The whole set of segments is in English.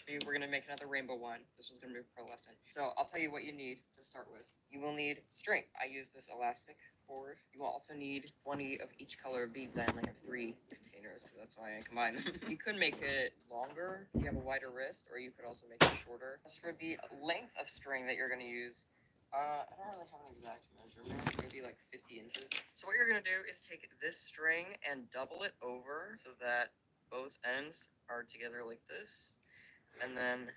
We're going to make another rainbow one. This was going to be a pro lesson. So I'll tell you what you need to start with. You will need string. I use this elastic cord. You will also need 20 of each color of beads. I only have 3 containers, so that's why I combine them. You could make it longer if you have a wider wrist, or you could also make it shorter. As for the length of string that you're going to use, I don't really have an exact measurement, maybe like 50 inches. So what you're going to do is take this string and double it over so that both ends are together like this, and then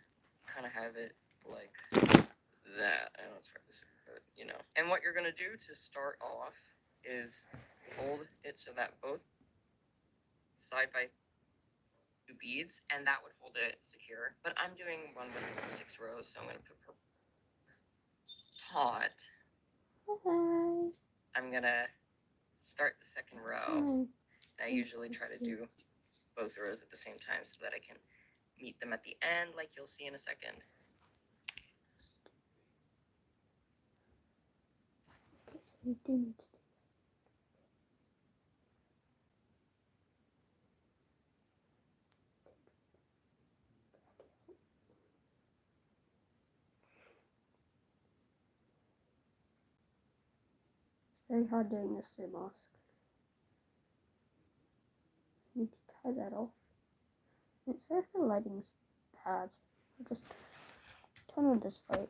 kind of have it like that. I know it's hard to say, but you know. And what you're going to do to start off is hold it so that both side by 2 beads, and that would hold it secure. But I'm doing one with 6 rows, so I'm going to put purple. Taut. Hi. I'm going to start the second row. I usually try to do both rows at the same time so that I can meet them at the end, like you'll see in a second. You do need to do It's very hard doing this through mask. You need to tie that off. It's as if the lighting's bad. I'll just turn on this light.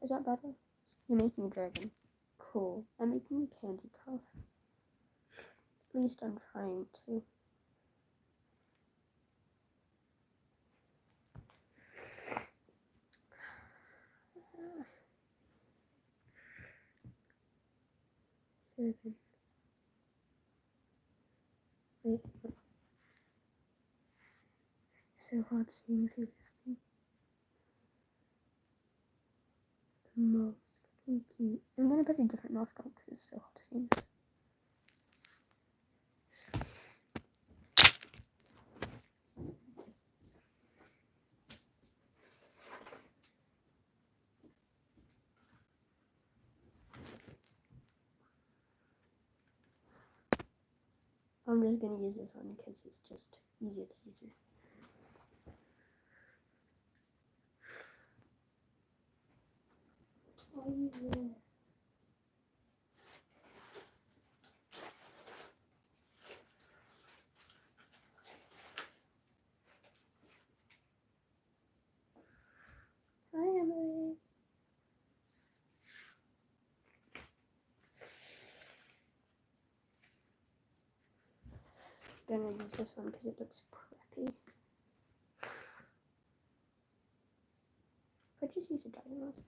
Is that better? You're making a dragon. Cool. I'm making a candy crush. At least I'm trying to. Seven. Wait. So hard seeing through this thing. The mask. Thank you. I'm gonna put a different mask on because it's so hard to see. I'm just gonna use this one because it's just easier to see through. Oh yeah. Hi Emily. I'm gonna use this one because it looks preppy. Could just use a dragon mask.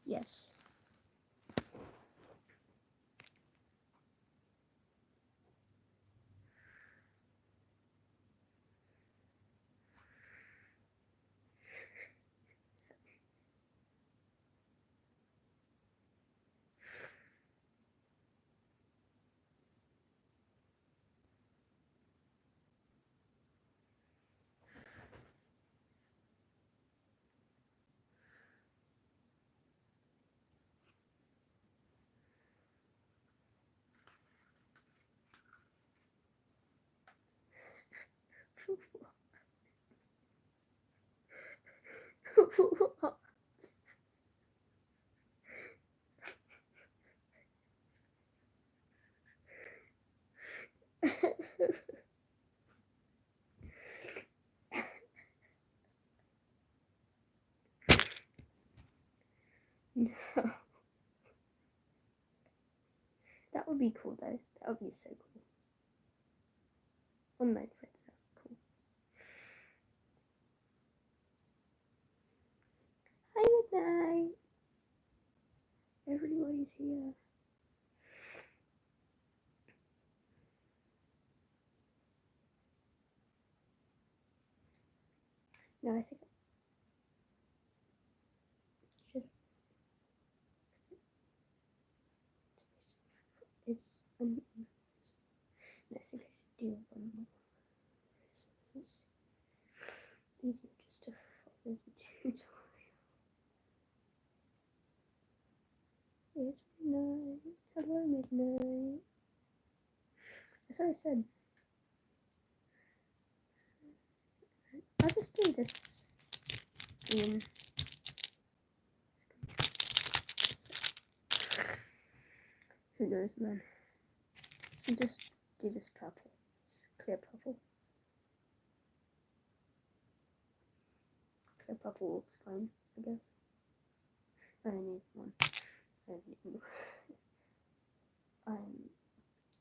Yes. No. That would be cool though. That would be so cool. On my friends, that's cool. Hi Midnight. Everybody's here. No, I think should. It's no, I think I should do one more. It's easier just to follow the tutorial. It's midnight. Hello, midnight. That's what I said. I'll just do this mean, who knows, man. You just do this purple. It's clear purple. Clear purple looks fine, I guess. I need one. I need more.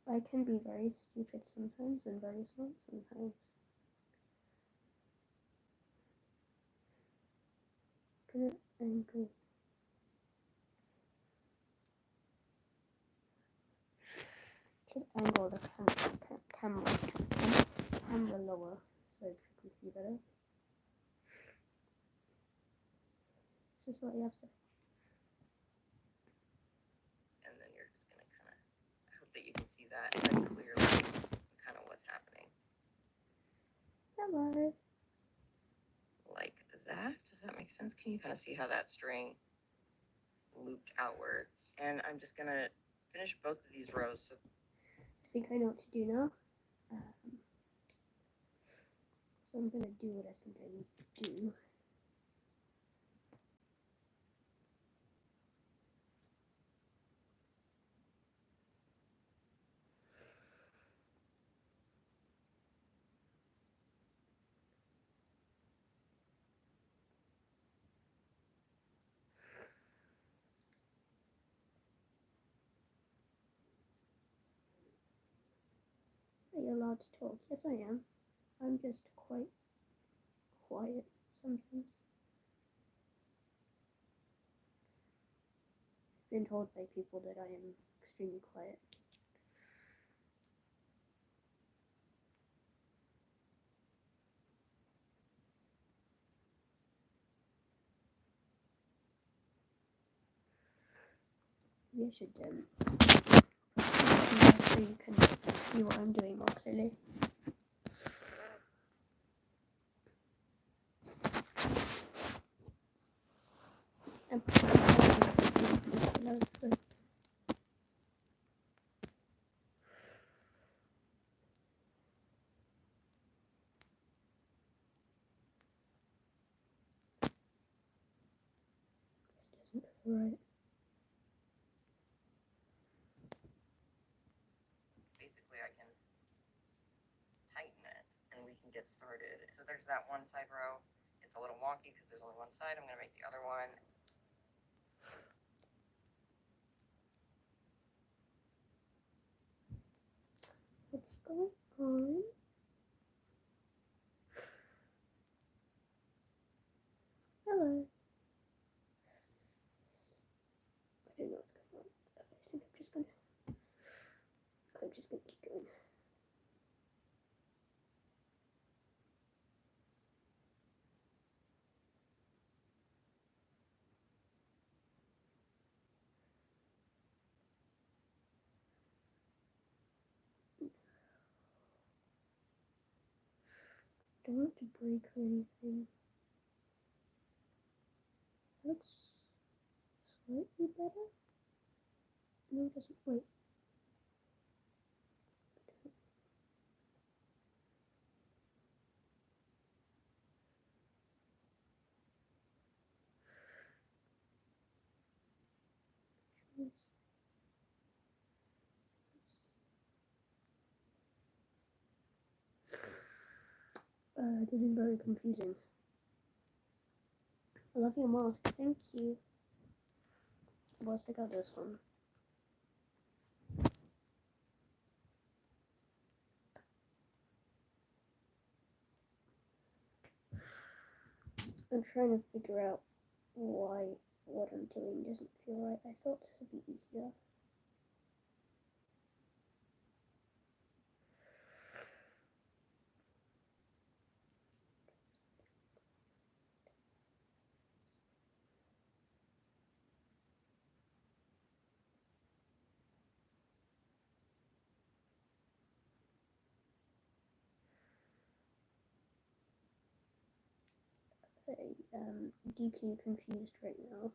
I can be very stupid sometimes and very smart sometimes. Good angle. Should angle the camera lower so you can see better. This is what you have to. And then you're just gonna kind of, I hope that you can see that very clearly, kind of what's happening. Hello. Like that. Does that make sense? Can you kind of see how that string looped outwards? And I'm just gonna finish both of these rows. So I think I know what to do now. So I'm gonna do what I think I need to do. Are you allowed to talk? Yes, I am. I'm just quite quiet sometimes. I've been told by people that I am extremely quiet. Maybe I should so you can see what I'm doing more clearly. This doesn't feel right. basically I can tighten it and we can get started. So there's that one side row. It's a little wonky because there's only one side. I'm gonna make the other one. What's going on? Hello. I don't know what's going on. I think I'm just gonna keep going. Don't want to break or anything. Looks slightly better. No, it doesn't. Wait. This is very confusing. I love your mask. Thank you. Well, check out this one. I'm trying to figure out why what I'm doing doesn't feel right. I thought this would be easier. I'm deeply confused right now.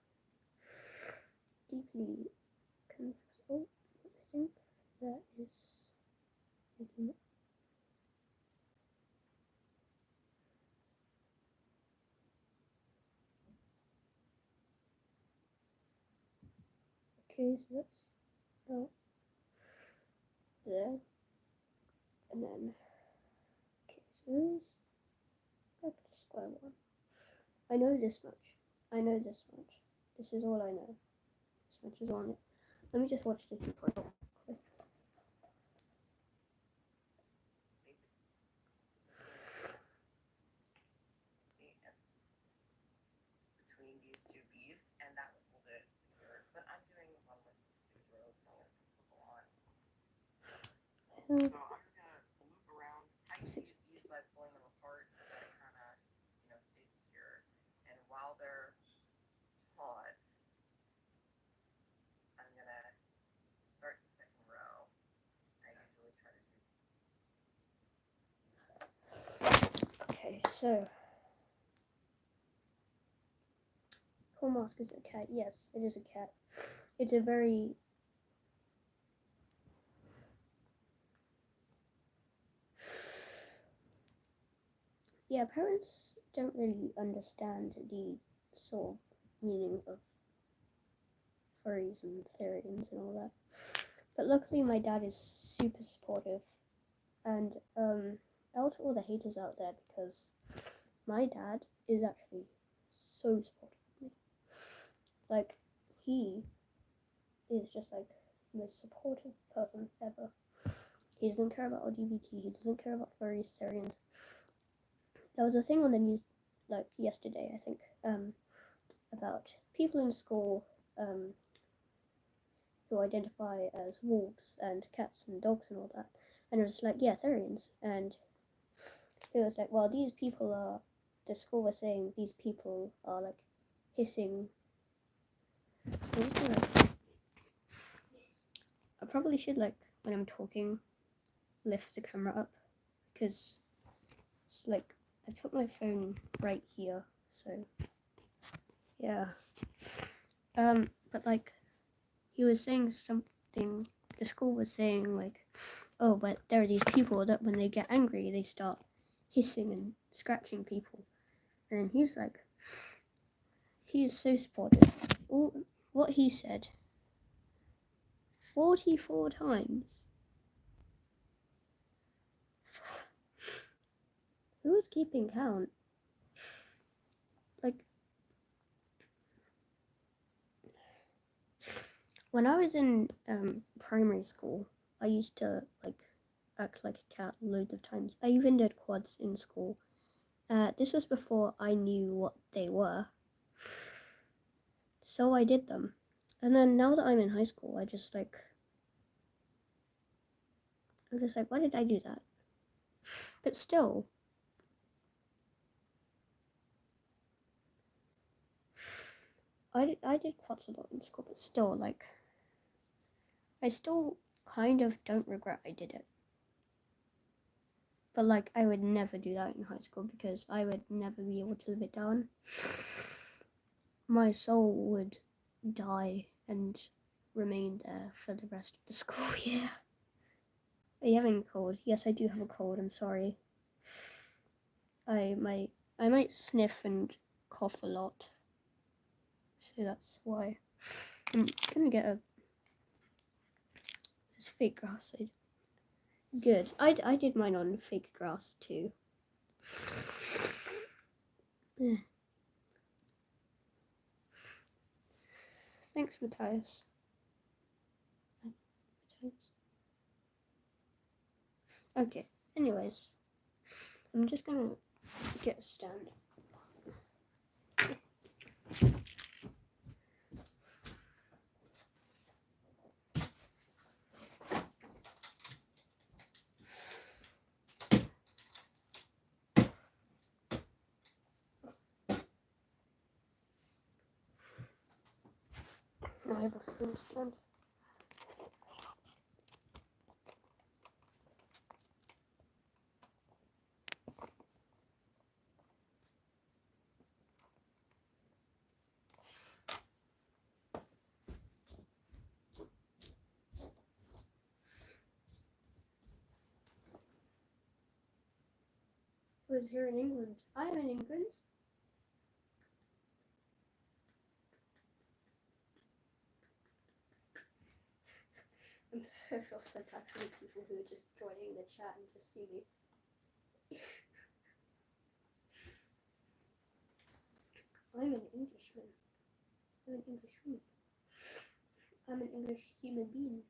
Deeply confused. Oh, I think that is making it. Okay, so that's out there. And then, okay, so back to square one. I know this much. I know this much. This is all I know. This much is on it. Let me just watch the tutorial quick. Between these two beads, and that will hold it secure. But I'm doing one with 6 rows, so I'll go on. So I'm just gonna loop around, tighten these beads by pulling them apart, so that it kind of, stays secure. And while they're taut, I'm gonna start the second row. I usually try to do. Okay, so Paul Mask is a cat. Yes, it is a cat. It's a very parents don't really understand the sort of meaning of furries and Therians and all that. But luckily my dad is super supportive, and out to all the haters out there, because my dad is actually so supportive of me. Like, he is just like the most supportive person ever. He doesn't care about LGBT, he doesn't care about furries, Therians. There was a thing on the news like yesterday, I think, about people in school who identify as wolves and cats and dogs and all that. And it was like, yeah, Therians. And it was like, well, these people are, the school was saying these people are like hissing. I probably should, like, when I'm talking, lift the camera up, because it's like, I put my phone right here, so yeah. But like, he was saying something, the school was saying like, oh, but there are these people that when they get angry, they start hissing and scratching people. And he's like, he's so supportive. What he said 44 times. Who was keeping count? Like, when I was in primary school, I used to like act like a cat loads of times. I even did quads in school. This was before I knew what they were, so I did them. And then now that I'm in high school, I'm just like, why did I do that? But still, I did quads a lot in school, but still, like, I still kind of don't regret I did it. But like, I would never do that in high school because I would never be able to live it down. My soul would die and remain there for the rest of the school year. Are you having a cold? Yes, I do have a cold, I'm sorry. I might sniff and cough a lot. So that's why. I'm gonna get this fake grass. Good. I did mine on fake grass too. Thanks, Matthias. Okay, anyways. I'm just gonna get a stand. I have a phone stand. I was here in England. I'm in England. I feel so bad for the people who are just joining the chat and just see me. I'm an Englishman. I'm an English woman. I'm an English human being.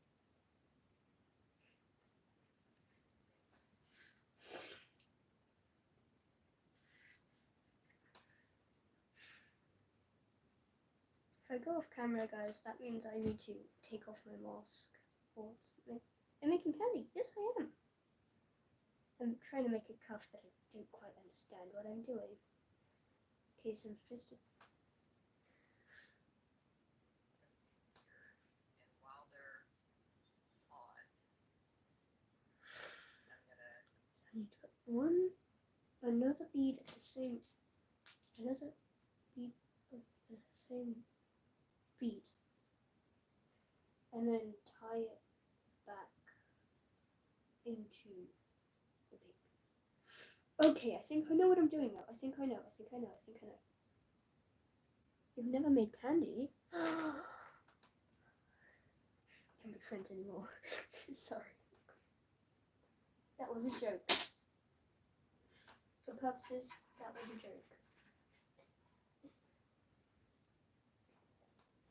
If I go off camera, guys, that means I need to take off my mask or something. I'm making candy. Yes, I am. I'm trying to make a cup, but I don't quite understand what I'm doing. Okay, so I'm supposed to... And while they're hot, I'm gonna I need to put another bead of the same, another bead of the same bead, and then tie it back into the paper. Okay, I think I know what I'm doing now. I think I know. You've never made candy? I can't be friends anymore. Sorry. That was a joke. For purposes, that was a joke.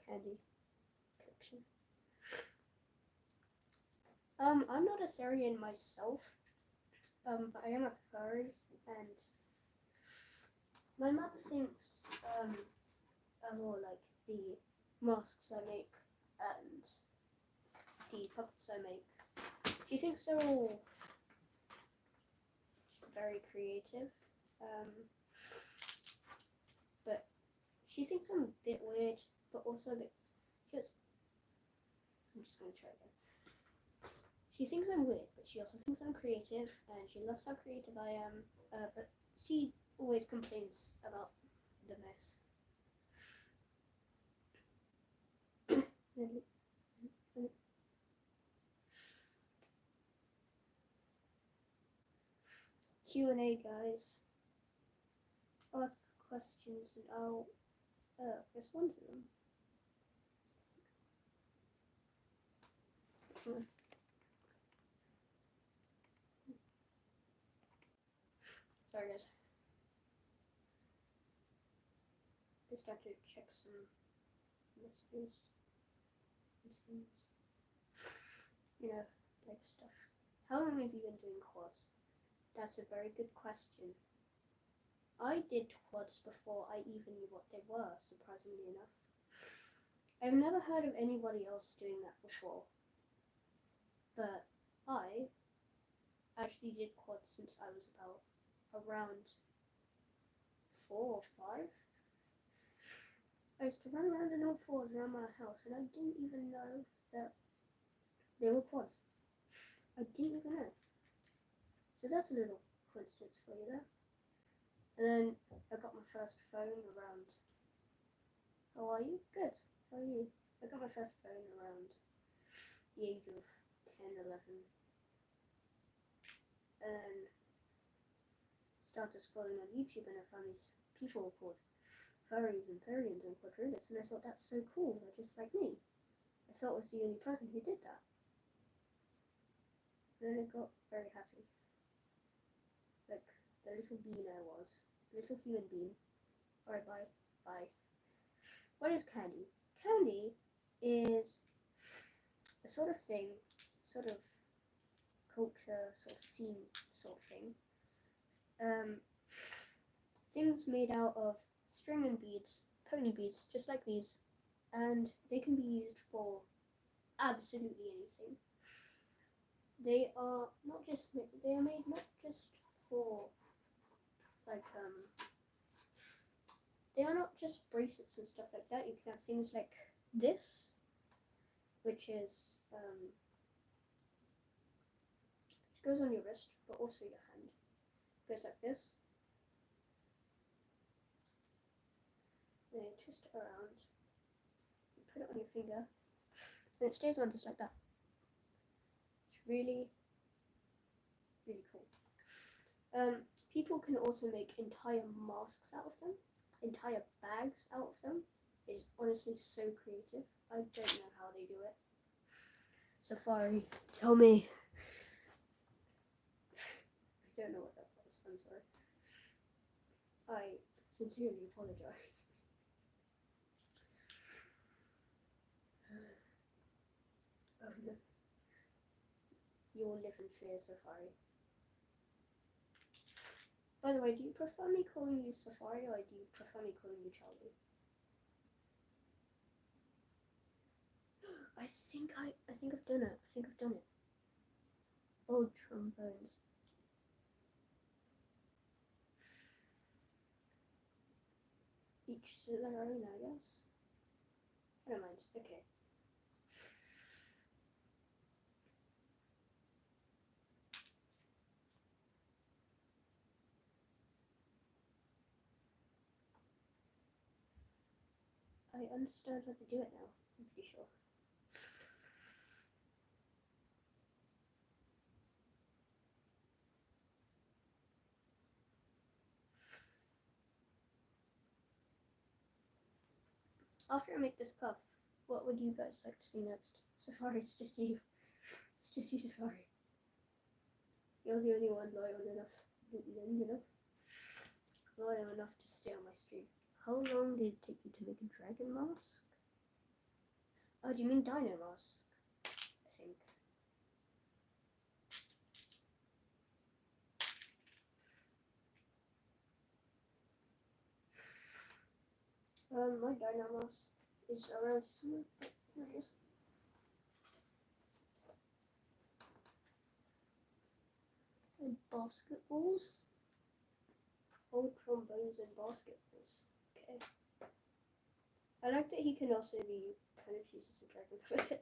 Candy collection. I'm not a Therian myself, but I am a furry, and my mum thinks, more like the masks I make and the puppets I make. She thinks they're all very creative, but she thinks I'm a bit weird, but also a bit just. I'm just gonna try again. She thinks I'm weird, but she also thinks I'm creative, and she loves how creative I am. But she always complains about the mess. Q&A, guys. Ask questions and I'll respond to them. Sorry, guys. Just have to check some messages and things. You know, type stuff. How long have you been doing quads? That's a very good question. I did quads before I even knew what they were, surprisingly enough. I've never heard of anybody else doing that before. But I actually did quads since I was about around 4 or 5. I used to run around in all fours around my house and I didn't even know that they were quads. I didn't even know. So that's a little coincidence for you there. And then I got my first phone around... How are you? Good. How are you? I got my first phone around the age of 10, 11. And then started scrolling on YouTube and I found these people called furries and Therians and quadrillists, and I thought that's so cool, they're just like me. I thought I was the only person who did that. And then I got very happy. Like the little bean I was. Little human being. Alright, bye. Bye. What is Kandi? Kandi is a sort of thing, sort of culture, sort of scene sort of thing. Things made out of string and beads, pony beads, just like these, and they can be used for absolutely anything. They are not just they are made not just for like they are not just bracelets and stuff like that. You can have things like this, which is which goes on your wrist, but also your hand. It goes like this. Then you twist it around, you put it on your finger, and it stays on just like that. It's really, really cool. People can also make entire masks out of them, entire bags out of them. It is honestly so creative. I don't know how they do it. Safari, tell me. I don't know what that was. I'm sorry. I sincerely apologize. Oh no. You will live in fear, Safari. By the way, do you prefer me calling you Safari or do you prefer me calling you Charlie? I think I've done it. I think I've done it. Old trombones. Each to their own, I guess. I don't mind. Okay. I understand how to do it now. I'm pretty sure. After I make this cuff, what would you guys like to see next? Safari, it's just you. It's just you, Safari. You're the only one loyal enough, you know? Loyal enough to stay on my stream. How long did it take you to make a dragon mask? Oh, do you mean dino mask? I think. My dino mask is around somewhere. There it is. And basketballs? Old trombones and basketballs. Okay. I like that he can also be kind of used as a dragon.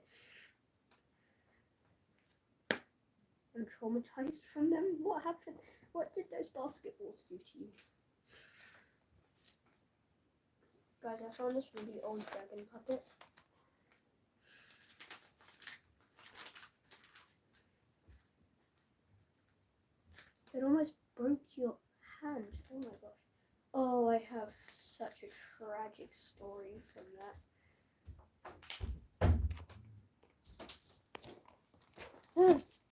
I'm traumatized from them. What happened? What did those basketballs do to you? Guys, I found this really old dragon puppet. It almost broke your hand. Oh my gosh. Oh, I have such a tragic story from that.